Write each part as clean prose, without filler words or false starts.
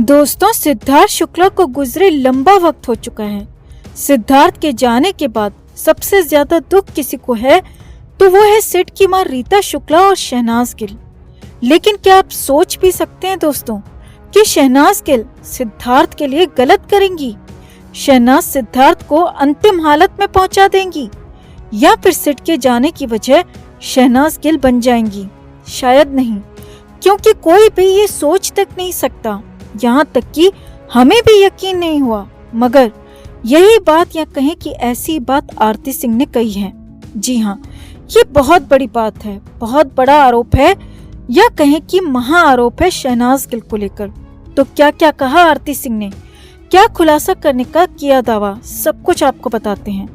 दोस्तों, सिद्धार्थ शुक्ला को गुजरे लंबा वक्त हो चुका है। सिद्धार्थ के जाने के बाद सबसे ज्यादा दुख किसी को है तो वो है सिड की मां रीता शुक्ला और शहनाज गिल। लेकिन क्या आप सोच भी सकते हैं दोस्तों कि शहनाज गिल सिद्धार्थ के लिए गलत करेंगी? शहनाज सिद्धार्थ को अंतिम हालत में पहुंचा देंगी या फिर सिड के जाने की वजह शहनाज गिल बन जाएंगी? शायद नहीं, क्योंकि कोई भी ये सोच तक नहीं सकता। यहाँ तक कि हमें भी यकीन नहीं हुआ, मगर यही बात या कहें कि ऐसी बात आरती सिंह ने कही है। जी हाँ, ये बहुत बड़ी बात है, बहुत बड़ा आरोप है या कहें कि महा आरोप है शहनाज गिल को लेकर। तो क्या क्या कहा आरती सिंह ने, क्या खुलासा करने का किया दावा, सब कुछ आपको बताते हैं।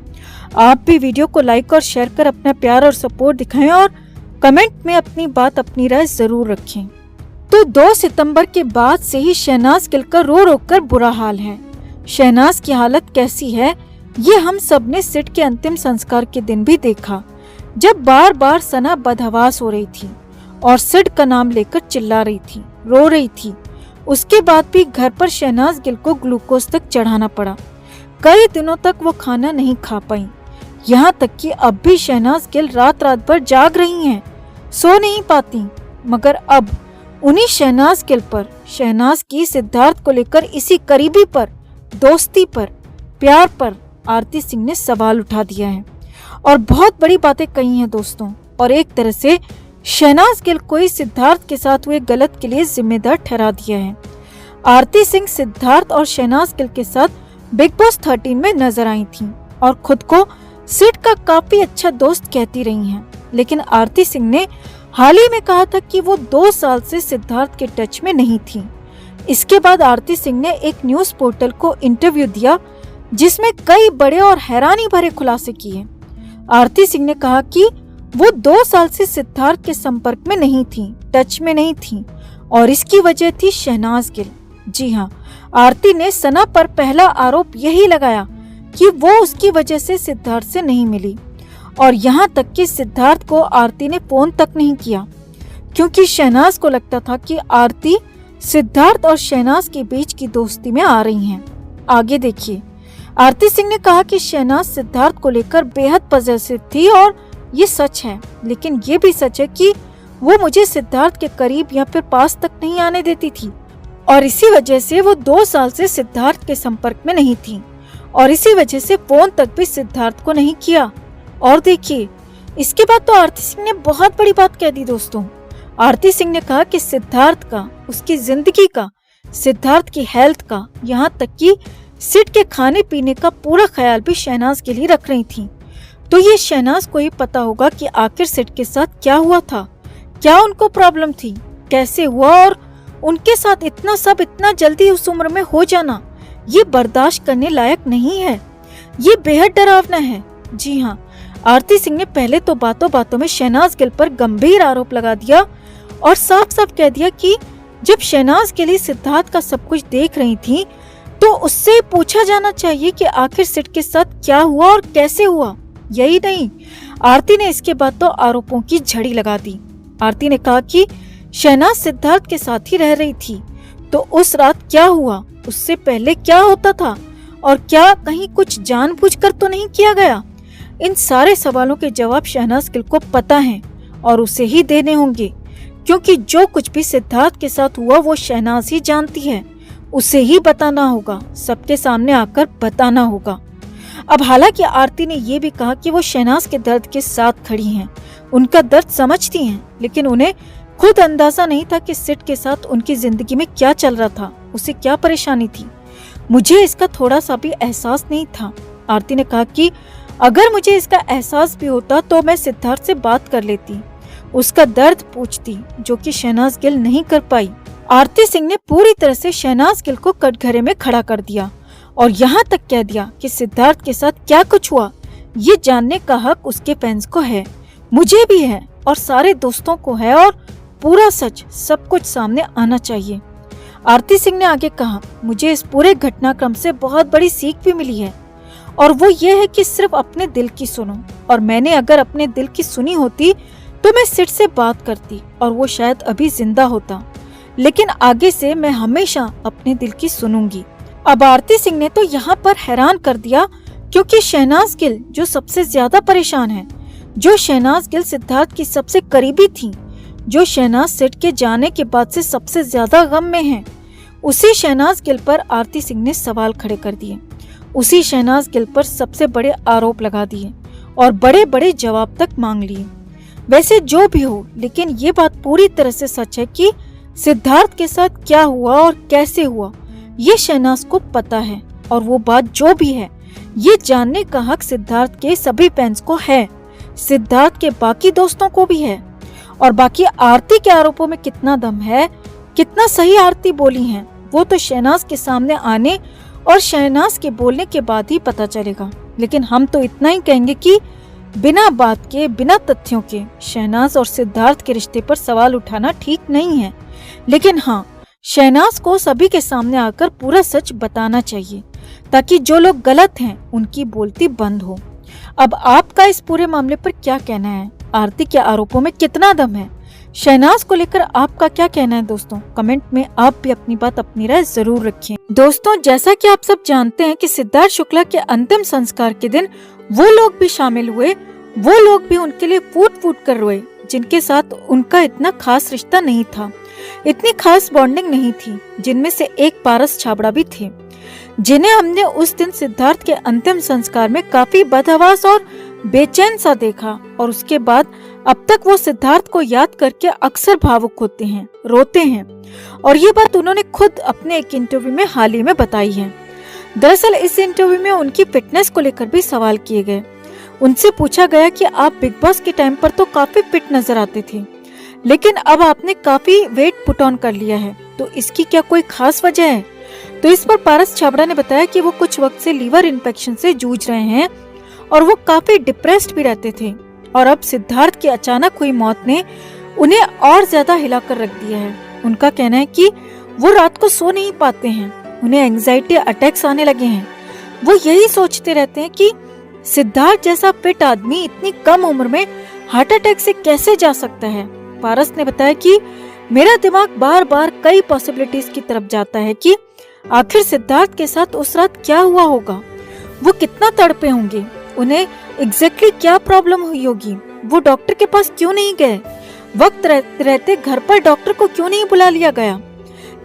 आप भी वीडियो को लाइक और शेयर कर अपना प्यार और सपोर्ट दिखाएं और कमेंट में अपनी बात, अपनी राय जरूर रखें। तो 2 सितंबर के बाद से ही शहनाज गिल का रो रो कर बुरा हाल है। शहनाज की हालत कैसी है ये हम सब ने सिड के अंतिम संस्कार के दिन भी देखा, जब बार बार सना बदहवास हो रही थी और सिड का नाम लेकर चिल्ला रही थी, रो रही थी। उसके बाद भी घर पर शहनाज गिल को ग्लूकोज तक चढ़ाना पड़ा। कई दिनों तक वो खाना नहीं खा पाई। यहाँ तक कि अब भी शहनाज गिल रात रात भर जाग रही हैं, सो नहीं पाती। मगर अब उन्हीं शहनाज गिल पर, शहनाज की सिद्धार्थ को लेकर इसी करीबी पर, दोस्ती पर, प्यार पर आरती सिंह ने सवाल उठा दिया है और बहुत बड़ी बातें कही हैं दोस्तों। और एक तरह से शहनाज गिल को ही सिद्धार्थ के साथ हुए गलत के लिए जिम्मेदार ठहरा दिया है। आरती सिंह सिद्धार्थ और शहनाज गिल के साथ बिग बॉस 13 में नजर आई थी और खुद को सिड का काफी अच्छा दोस्त कहती रही हैं। लेकिन आरती सिंह ने हाल ही में कहा था कि वो 2 साल से सिद्धार्थ के टच में नहीं थी। इसके बाद आरती सिंह ने एक न्यूज पोर्टल को इंटरव्यू दिया जिसमें कई बड़े और हैरानी भरे खुलासे किए। आरती सिंह ने कहा कि वो 2 साल से सिद्धार्थ के संपर्क में नहीं थी, टच में नहीं थी और इसकी वजह थी शहनाज गिल। जी हाँ, आरती ने सना पर पहला आरोप यही लगाया कि वो उसकी वजह से सिद्धार्थ से नहीं मिली और यहाँ तक कि सिद्धार्थ को आरती ने फोन तक नहीं किया, क्योंकि शहनाज को लगता था कि आरती सिद्धार्थ और शहनाज के बीच की दोस्ती में आ रही हैं। आगे देखिए, आरती सिंह ने कहा कि शहनाज सिद्धार्थ को लेकर बेहद पॉजिटिव थी और ये सच है, लेकिन ये भी सच है कि वो मुझे सिद्धार्थ के करीब या फिर पास तक नहीं आने देती थी और इसी वजह से वो 2 साल से सिद्धार्थ के संपर्क में नहीं थी और इसी वजह से फोन तक भी सिद्धार्थ को नहीं किया। और देखिए, इसके बाद तो आरती सिंह ने बहुत बड़ी बात कह दी दोस्तों। आरती सिंह ने कहा कि सिद्धार्थ का, उसकी जिंदगी का, सिद्धार्थ की हेल्थ का, यहाँ तक कि सिड के खाने पीने का पूरा ख्याल भी शहनाज के लिए रख रही थी। तो ये शहनाज को ही पता होगा कि आखिर सिड के साथ क्या हुआ था, क्या उनको प्रॉब्लम थी, कैसे हुआ और उनके साथ इतना सब इतना जल्दी उस उम्र में हो जाना ये बर्दाश्त करने लायक नहीं है, ये बेहद डरावना है। जी हाँ, आरती सिंह ने पहले तो बातों बातों में शहनाज गिल पर गंभीर आरोप लगा दिया और साफ साफ कह दिया कि जब शहनाज गिल ही सिद्धार्थ का सब कुछ देख रही थी तो उससे पूछा जाना चाहिए कि आखिर सिड के साथ क्या हुआ और कैसे हुआ। यही नहीं, आरती ने इसके बाद तो आरोपों की झड़ी लगा दी। आरती ने कहा कि शहनाज सिद्धार्थ के साथ ही रह रही थी, तो उस रात क्या हुआ, उससे पहले क्या होता था और क्या कहीं कुछ जानबूझकर तो नहीं किया गया। इन सारे सवालों के जवाब शहनाज गिल को पता है और उसे ही देने होंगे, क्योंकि जो कुछ भी सिद्धार्थ के साथ हुआ वो शहनाज ही जानती है। उसे ही बताना होगा, सबके सामने आकर बताना होगा। अब हालांकि आरती ने ये भी कहा कि वो शहनाज के दर्द के साथ खड़ी हैं, उनका दर्द समझती हैं, लेकिन उन्हें खुद अंदाजा नहीं था कि सिड के साथ उनकी जिंदगी में क्या चल रहा था, उसे क्या परेशानी थी। मुझे इसका थोड़ा सा भी एहसास नहीं था। आरती ने कहा कि अगर मुझे इसका एहसास भी होता तो मैं सिद्धार्थ से बात कर लेती, उसका दर्द पूछती, जो कि शहनाज गिल नहीं कर पाई। आरती सिंह ने पूरी तरह से शहनाज गिल को कटघरे में खड़ा कर दिया और यहाँ तक कह दिया कि सिद्धार्थ के साथ क्या कुछ हुआ ये जानने का हक उसके फैंस को है, मुझे भी है और सारे दोस्तों को है और पूरा सच, सब कुछ सामने आना चाहिए। आरती सिंह ने आगे कहा, मुझे इस पूरे घटनाक्रम से बहुत बड़ी सीख भी मिली है और वो ये है कि सिर्फ अपने दिल की सुनो, और मैंने अगर अपने दिल की सुनी होती तो मैं सिड से बात करती और वो शायद अभी जिंदा होता। लेकिन आगे से मैं हमेशा अपने दिल की सुनूंगी। अब आरती सिंह ने तो यहाँ पर हैरान कर दिया, क्योंकि शहनाज गिल जो सबसे ज्यादा परेशान है, जो शहनाज गिल सिद्धार्थ की सबसे करीबी थी, जो शहनाज सेठ के जाने के बाद से सबसे ज्यादा गम में है, उसी शहनाज गिल पर आरती सिंह ने सवाल खड़े कर दिए, उसी शहनाज गिल पर सबसे बड़े आरोप लगा दिए और बड़े बड़े जवाब तक मांग लिए। वैसे जो भी हो, लेकिन ये बात पूरी तरह से सच है कि सिद्धार्थ के साथ क्या हुआ और कैसे हुआ ये शहनाज को पता है, और वो बात जो भी है ये जानने का हक सिद्धार्थ के सभी फैंस को है, सिद्धार्थ के बाकी दोस्तों को भी है। और बाकी आरती के आरोपों में कितना दम है, कितना सही आरती बोली है, वो तो शहनाज के सामने आने और शहनाज के बोलने के बाद ही पता चलेगा। लेकिन हम तो इतना ही कहेंगे कि बिना बात के, बिना तथ्यों के शहनाज और सिद्धार्थ के रिश्ते पर सवाल उठाना ठीक नहीं है। लेकिन हाँ, शहनाज को सभी के सामने आकर पूरा सच बताना चाहिए, ताकि जो लोग गलत हैं उनकी बोलती बंद हो। अब आपका इस पूरे मामले पर क्या कहना है? आरती के आरोपों में कितना दम है? शहनाज को लेकर आपका क्या कहना है दोस्तों? कमेंट में आप भी अपनी बात, अपनी राय जरूर रखें। दोस्तों, जैसा कि आप सब जानते हैं कि सिद्धार्थ शुक्ला के अंतिम संस्कार के दिन वो लोग भी शामिल हुए, वो लोग भी उनके लिए फूट फूट कर रोए, जिनके साथ उनका इतना खास रिश्ता नहीं था, इतनी खास बॉन्डिंग नहीं थी, जिनमें से एक पारस छाबड़ा भी थे, जिन्हें हमने उस दिन सिद्धार्थ के अंतिम संस्कार में काफी बदहवास और बेचैन सा देखा। और उसके बाद अब तक वो सिद्धार्थ को याद करके अक्सर भावुक होते हैं, रोते हैं, और ये बात उन्होंने खुद अपने एक इंटरव्यू में हाल ही में बताई है। दरअसल इस इंटरव्यू में उनकी फिटनेस को लेकर भी सवाल किए गए। उनसे पूछा गया कि आप बिग बॉस के टाइम पर तो काफी फिट नजर आते थे, लेकिन अब आपने काफी वेट पुट ऑन कर लिया है, तो इसकी क्या कोई खास वजह है? तो इस पर पारस छाबड़ा ने बताया कि वो कुछ वक्त से लीवर इन्फेक्शन से जूझ रहे हैं और वो काफी डिप्रेस्ड भी रहते थे, और अब सिद्धार्थ की अचानक हुई मौत ने उन्हें और ज्यादा हिलाकर रख दिया है। उनका कहना है कि वो रात को सो नहीं पाते हैं, उन्हें एंजाइटी अटैक्स आने लगे हैं। वो यही सोचते रहते हैं कि सिद्धार्थ जैसा फिट आदमी इतनी कम उम्र में हार्ट अटैक से कैसे जा सकता है। पारस ने बताया कि मेरा दिमाग बार बार कई पॉसिबिलिटीज की तरफ जाता है कि आखिर सिद्धार्थ के साथ उस रात क्या हुआ होगा, वो कितना तड़पे होंगे, उन्हें एग्जैक्टली क्या प्रॉब्लम हुई होगी, वो डॉक्टर के पास क्यों नहीं गए, वक्त रहते घर पर डॉक्टर को क्यों नहीं बुला लिया गया।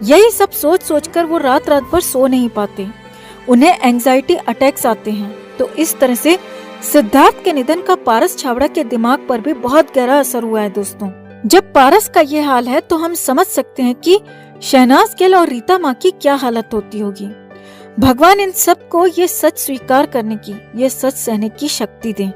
यही सब सोच सोचकर वो रात रात भर सो नहीं पाते, उन्हें एंजाइटी अटैक्स आते हैं। तो इस तरह से सिद्धार्थ के निधन का पारस छाबड़ा के दिमाग पर भी बहुत गहरा असर हुआ है दोस्तों। जब पारस का ये हाल है तो हम समझ सकते हैं कि शहनाज गिल और रीता माँ की क्या हालत होती होगी। भगवान इन सब को ये सच स्वीकार करने की, ये सच सहने की शक्ति दे।